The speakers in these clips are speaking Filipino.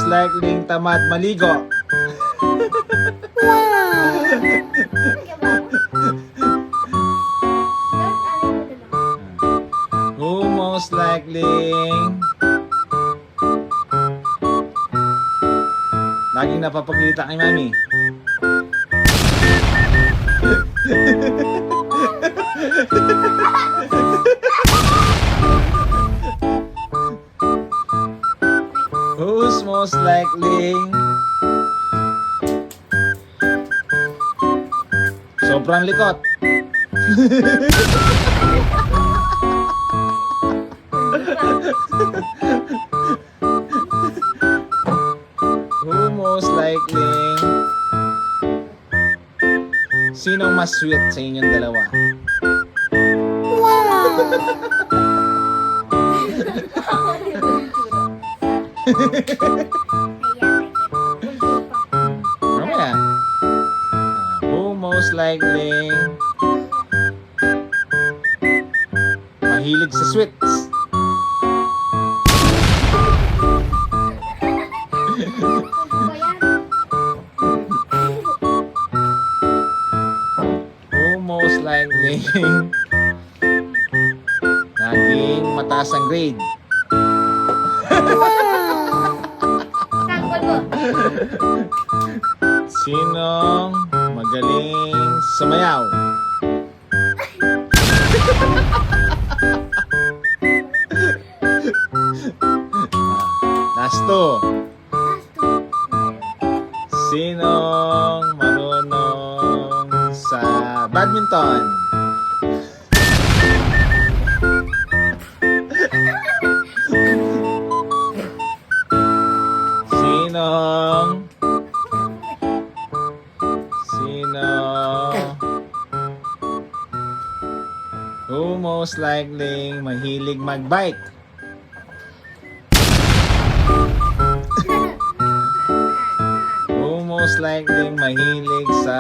likely tamad maligo? Who most likely laging napapagkita kay mami? Who's most likely sobrang likot? Who most likely sinong mas sweet sa inyong dalawa? Mamaya. Who most likely mahilig sa sweets? Who most likely naging mataas ang grade? Sinong magaling sumayaw? Last two. Sinong marunong sa badminton? Who most likely mahilig magbike? Who most likely mahilig sa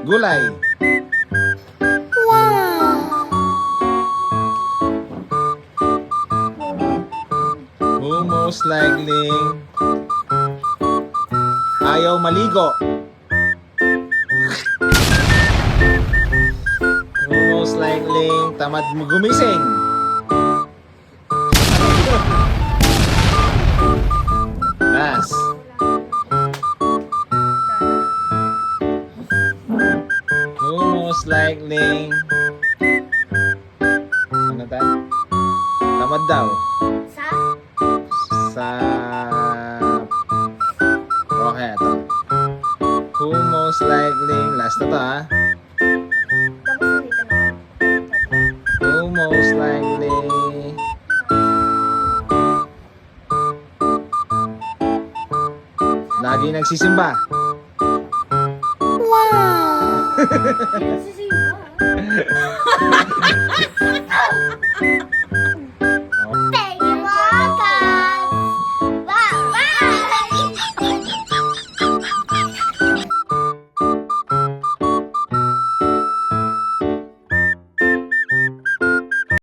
gulay? Who most likely ayaw maligo? Who most likely tamad gumising? Last. Who most likely ano ta? Tamad daw. Sa okay ito. Who most likely last na to ha? Who most likely lagi nagsisimba? Wow!